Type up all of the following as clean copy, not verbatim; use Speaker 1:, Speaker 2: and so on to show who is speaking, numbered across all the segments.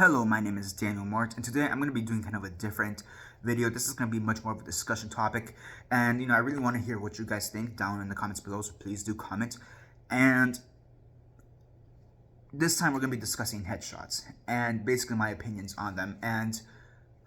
Speaker 1: Hello, my name is Daniel Mart, and today I'm going to be doing kind of a different video. This is going to be much more of a discussion topic, and I really want to hear what you guys think down in the comments below, so please do comment. And this time we're going to be discussing headshots and basically my opinions on them. And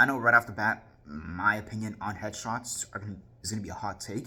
Speaker 1: I know right off the bat, my opinion on headshots is going to be a hot take,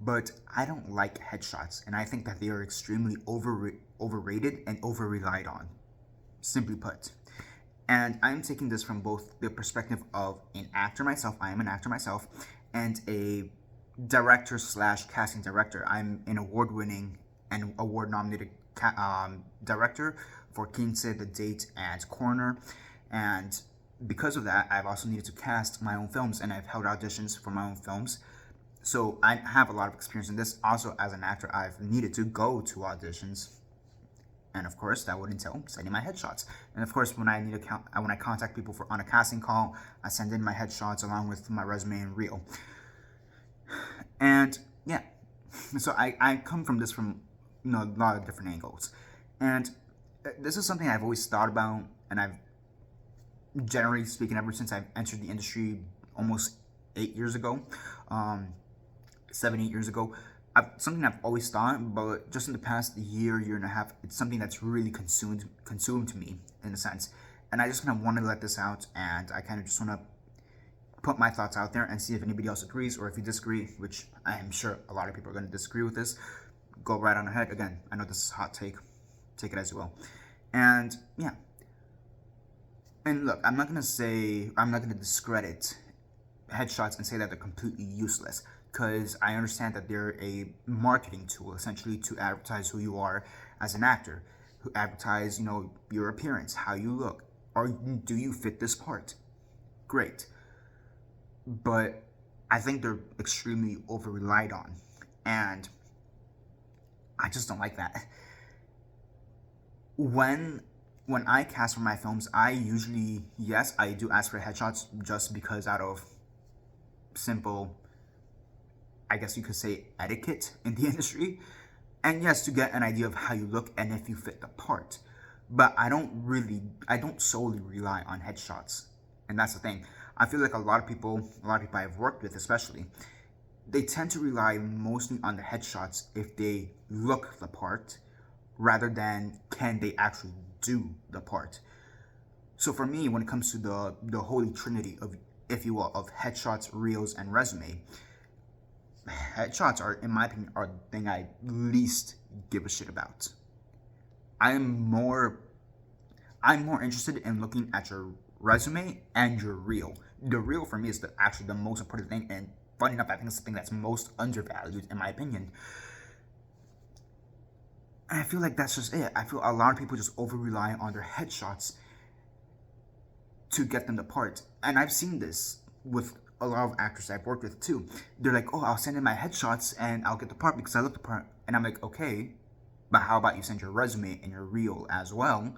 Speaker 1: but I don't like headshots, and I think that they are extremely overrated and over-relied on, simply put. And I'm taking this from both the perspective of an actor myself, I am an actor myself, and a director slash casting director. I'm an award-winning and award-nominated director for Quince, The Date, and Corner. And because of that, I've also needed to cast my own films, and I've held auditions for my own films. So I have a lot of experience in this. Also, as an actor, I've needed to go to auditions. And of course, that would entail sending my headshots. And of course, when I contact people on a casting call, I send in my headshots along with my resume and reel. And yeah, so I come from this from a lot of different angles. And this is something I've always thought about, and I've generally speaking, ever since I've entered the industry almost 8 years ago, 7, 8 years ago. Something I've always thought, but just in the past year and a half, it's something that's really consumed me in a sense. And I just kind of want to let this out, and I kind of just want to put my thoughts out there and see if anybody else agrees, or if you disagree, which I am sure a lot of people are going to disagree with this. Go right on ahead. Again, I know this is a hot take. Take it as you will. And yeah. And look, I'm not going to discredit headshots and say that they're completely useless, because I understand that they're a marketing tool, essentially, to advertise who you are as an actor, who advertise, your appearance, how you look, or do you fit this part? Great. But I think they're extremely over-relied on, and I just don't like that. When I cast for my films, I usually, yes, I do ask for headshots just because out of simple, I guess you could say, etiquette in the industry. And yes, to get an idea of how you look and if you fit the part. But I don't solely rely on headshots. And that's the thing. I feel like a lot of people I've worked with especially, they tend to rely mostly on the headshots if they look the part, rather than can they actually do the part. So for me, when it comes to the holy trinity of, if you will, of headshots, reels, and resume, headshots are, in my opinion, are the thing I least give a shit about. I'm more interested in looking at your resume and your reel. The reel for me is actually the most important thing, and funny enough, I think it's the thing that's most undervalued, in my opinion. And I feel like that's just it. I feel a lot of people just over-rely on their headshots to get them the part. And I've seen this with a lot of actors I've worked with too. They're like, oh, I'll send in my headshots and I'll get the part because I look the part. And I'm like, okay, but how about you send your resume and your reel as well,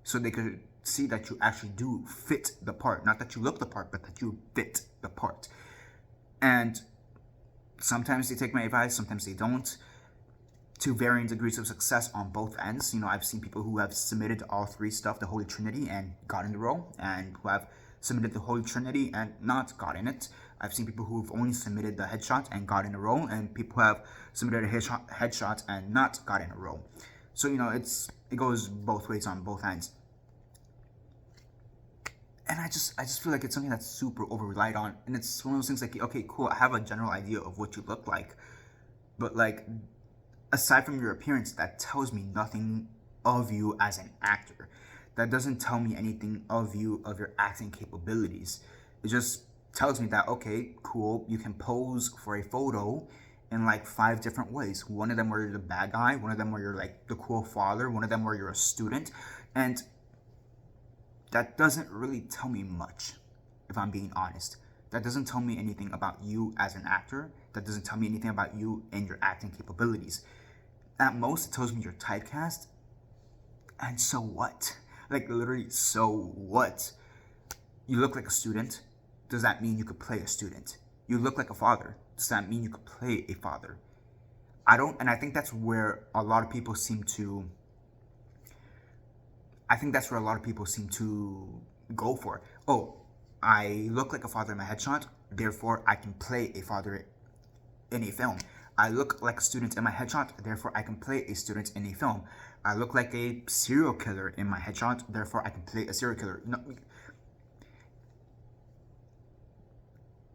Speaker 1: so they could see that you actually do fit the part. Not that you look the part, but that you fit the part. And sometimes they take my advice, sometimes they don't, to varying degrees of success on both ends. I've seen people who have submitted all three stuff, the Holy Trinity, and got in the role, and who have submitted the Holy Trinity and not gotten it. I've seen people who've only submitted the headshot and got in a role, and people who have submitted a headshot and not got in a role. So it goes both ways on both ends. And I just feel like it's something that's super over relied on, and it's one of those things like, okay, cool, I have a general idea of what you look like, but like, aside from your appearance, that tells me nothing of you as an actor. That doesn't tell me anything of you, of your acting capabilities. It just tells me that, okay, cool, you can pose for a photo in like 5 different ways. One of them where you're the bad guy, one of them where you're like the cool father, one of them where you're a student. And that doesn't really tell me much, if I'm being honest. That doesn't tell me anything about you as an actor. That doesn't tell me anything about you and your acting capabilities. At most, it tells me you're typecast, and so what? Like, literally, so what? You look like a student. Does that mean you could play a student? You look like a father. Does that mean you could play a father? And I think that's where a lot of people seem to I think that's where a lot of people seem to go for. Oh, I look like a father in my headshot, therefore I can play a father in a film. I look like a student in my headshot, therefore I can play a student in a film. I look like a serial killer in my headshot, therefore I can play a serial killer. No,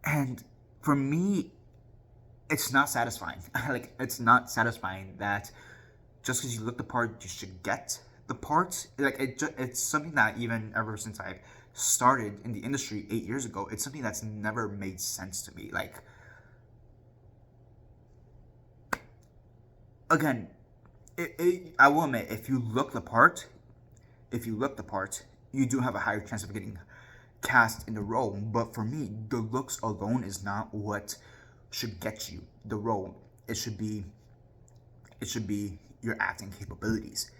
Speaker 1: and for me, it's not satisfying. Like, it's not satisfying that just because you look the part, you should get the part. Like, it's something that even ever since I started in the industry 8 years ago, it's something that's never made sense to me. Like, again, I will admit, if you look the part, you do have a higher chance of getting cast in the role. But for me, the looks alone is not what should get you the role. It should be your acting capabilities.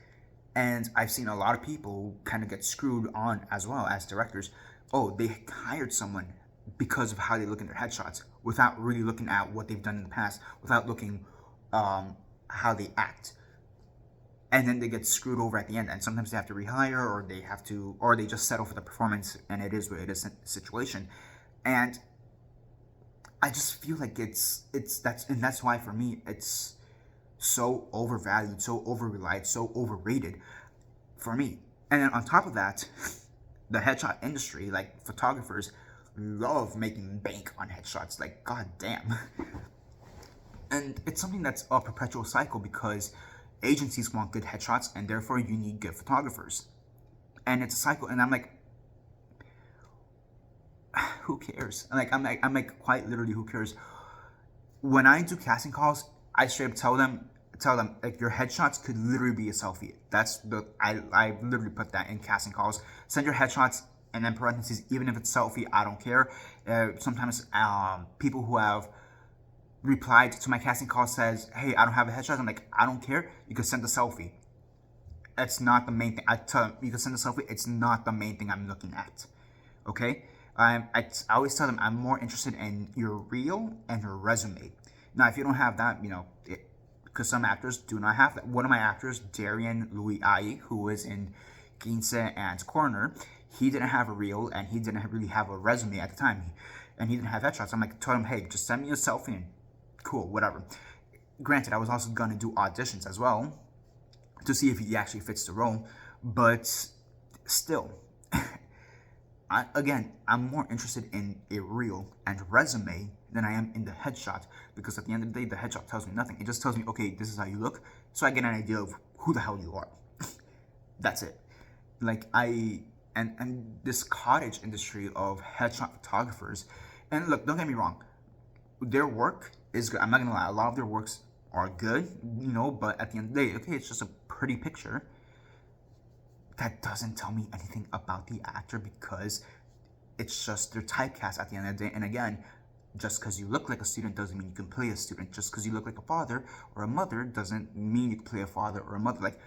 Speaker 1: And I've seen a lot of people kind of get screwed on as well as directors. Oh, they hired someone because of how they look in their headshots without really looking at what they've done in the past, without looking how they act. And then they get screwed over at the end. And sometimes they have to rehire, or they just settle for the performance, and it is what it is situation. And I just feel like that's why for me it's so overvalued, so over-relied, so overrated for me. And then on top of that, the headshot industry, like photographers, love making bank on headshots. Like, god damn. And it's something that's a perpetual cycle because agencies want good headshots, and therefore you need good photographers. And it's a cycle. And I'm like, who cares? I'm like, quite literally, who cares? When I do casting calls, I straight up tell them like, your headshots could literally be a selfie. I literally put that in casting calls. Send your headshots, and then parentheses, even if it's selfie, I don't care. Sometimes people who have replied to my casting call says, hey, I don't have a headshot. I'm like, I don't care. You can send a selfie. That's not the main thing. I tell them, you can send a selfie. It's not the main thing I'm looking at. Okay? I always tell them I'm more interested in your reel and your resume. Now, if you don't have that, because some actors do not have that. One of my actors, Darian Louis Ai, who was in Ginse and Corner, he didn't have a reel and he didn't really have a resume at the time. And he didn't have headshots. I'm like, told him, hey, just send me a selfie and cool, whatever. Granted, I was also gonna do auditions as well to see if he actually fits the role, but still, I'm more interested in a reel and resume than I am in the headshot, because at the end of the day, the headshot tells me nothing. It just tells me, okay, this is how you look, so I get an idea of who the hell you are. That's it. Like, and this cottage industry of headshot photographers, and look, don't get me wrong, their work is good. I'm not gonna lie, a lot of their works are good, but at the end of the day, okay, it's just a pretty picture. That doesn't tell me anything about the actor, because it's just they're typecast at the end of the day. And again, just because you look like a student doesn't mean you can play a student. Just because you look like a father or a mother doesn't mean you can play a father or a mother. Like,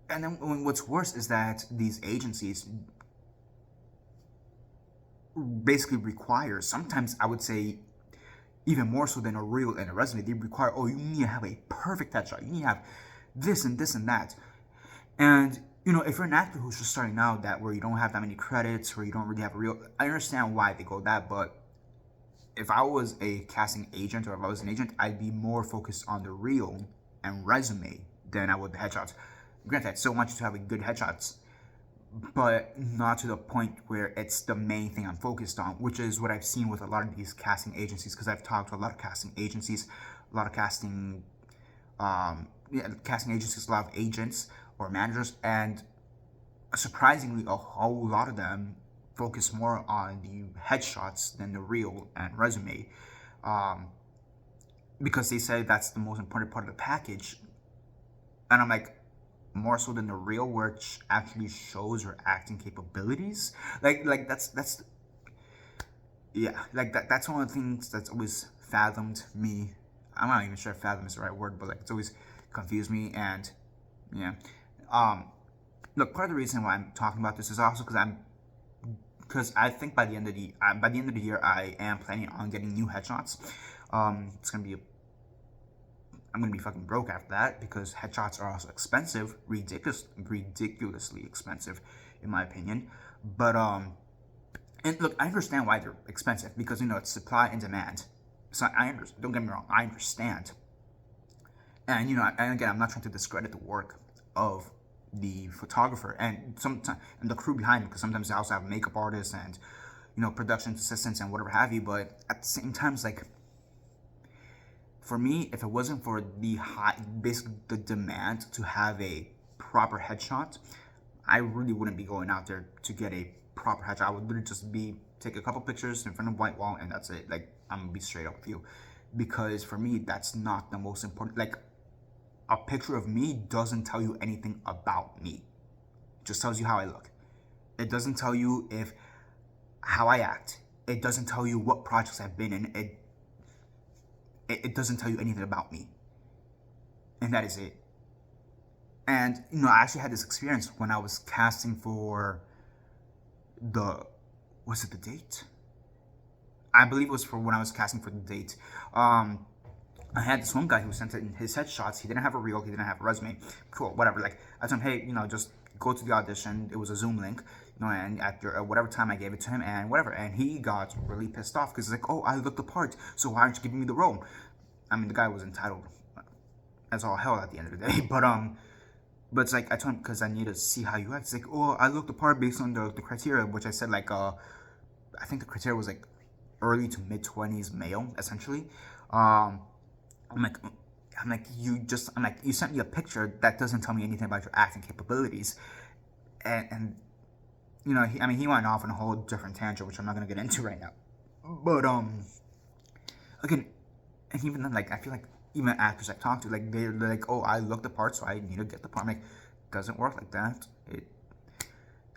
Speaker 1: and then what's worse is that these agencies basically require, sometimes I would say even more so than a reel and a resume, they require, oh, you need to have a perfect headshot. You need to have this and this and that. And, if you're an actor who's just starting out, where you don't have that many credits, where you don't really have a reel, I understand why they go that. But if I was a casting agent, or if I was an agent, I'd be more focused on the reel and resume than I would the headshots. Granted, I still want you to have a good headshots, but not to the point where it's the main thing I'm focused on, which is what I've seen with a lot of these casting agencies, because I've talked to a lot of casting agencies, a lot of casting agencies, a lot of agents or managers, and surprisingly, a whole lot of them focus more on the headshots than the reel and resume, because they say that's the most important part of the package. And I'm like, more so than the reel, which actually shows your acting capabilities. Like that's yeah, like that's one of the things that's always fathomed me. I'm not even sure if fathom is the right word, but like, it's always confused me. And yeah, look, part of the reason why I'm talking about this is also because I think by the end of the year I am planning on getting new headshots. It's gonna be I'm gonna be fucking broke after that because headshots are also expensive, ridiculously expensive, in my opinion. But and look, I understand why they're expensive because it's supply and demand. So don't get me wrong, I understand. And and again, I'm not trying to discredit the work of the photographer and sometimes and the crew behind it, because sometimes they also have makeup artists and production assistants and whatever have you. But at the same time, it's like, for me, if it wasn't for the basically the demand to have a proper headshot, I really wouldn't be going out there to get a proper headshot. I would literally just take a couple pictures in front of a white wall and that's it. Like, I'm gonna be straight up with you, because for me, that's not the most important. Like, a picture of me doesn't tell you anything about me. It just tells you how I look. It doesn't tell you how I act. It doesn't tell you what projects I've been in. It doesn't tell you anything about me. And that is it. And, I actually had this experience when I was casting for was it the date? I believe it was for when I was casting for the date. I had this one guy who sent in his headshots. He didn't have a reel. He didn't have a resume. Cool, whatever. Like, I told him, hey, just go to the audition. It was a Zoom link, and after whatever time I gave it to him and whatever. And he got really pissed off because he's like, oh, I look the part, so why aren't you giving me the role? I mean, the guy was entitled as all hell at the end of the day. But it's like, I told him, because I need to see how you act. It's like, oh, I look the part based on the criteria, which I said, like, I think the criteria was like early to mid-20s male, essentially. I'm like, you sent me a picture that doesn't tell me anything about your acting capabilities, and he went off on a whole different tangent, which I'm not gonna get into right now. But again, and even then, like, I feel like even actors I talk to, like, they're like, oh, I look the part, so I need to get the part. I'm like, doesn't work like that.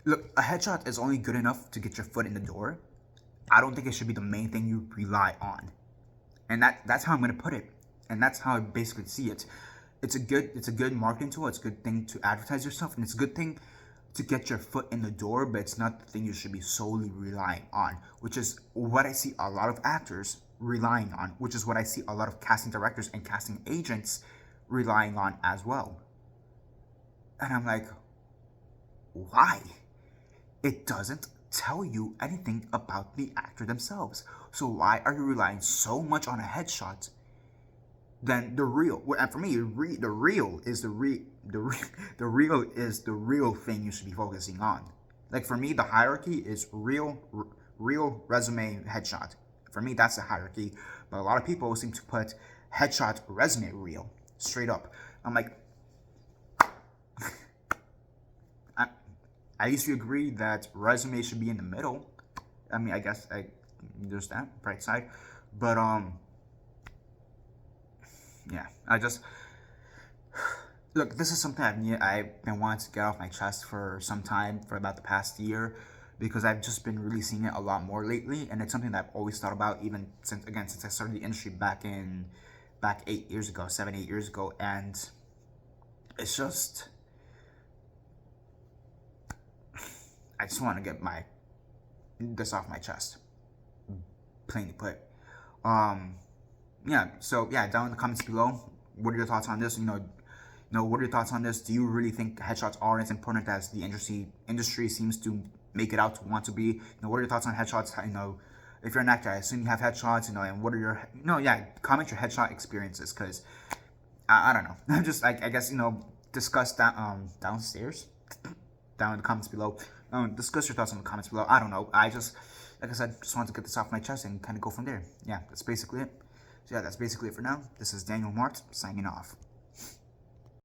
Speaker 1: Look, a headshot is only good enough to get your foot in the door. I don't think it should be the main thing you rely on, and that's how I'm gonna put it. And that's how I basically see it. It's a good marketing tool. It's a good thing to advertise yourself, and it's a good thing to get your foot in the door, but it's not the thing you should be solely relying on, which is what I see a lot of actors relying on, which is what I see a lot of casting directors and casting agents relying on as well. And I'm like, why? It doesn't tell you anything about the actor themselves. So why are you relying so much on a headshot than the real? And for me, the real is the real thing you should be focusing on. Like, for me, the hierarchy is real resume, headshot. For me, that's the hierarchy. But a lot of people seem to put headshot, resume, reel, straight up. I'm like, I used to agree that resume should be in the middle. I mean, I guess there's that bright side, but yeah, look, this is something I've been wanting to get off my chest for some time, for about the past year, because I've just been really seeing it a lot more lately, and it's something that I've always thought about, even since I started the industry back 8 years ago, 7, 8 years ago, and it's just, I just want to get this off my chest, plainly put. Yeah, so yeah, down in the comments below, what are your thoughts on this? What are your thoughts on this? Do you really think headshots are as important as the industry seems to make it out to want to be? What are your thoughts on headshots? If you're an actor, I assume you have headshots, and what are your, comment your headshot experiences, because I don't know. I'm just, I guess, discuss that downstairs, down in the comments below. Discuss your thoughts in the comments below. I don't know. Like I said, just wanted to get this off my chest and kind of go from there. Yeah, that's basically it. So yeah, that's basically it for now. This is Daniel Mart, signing off.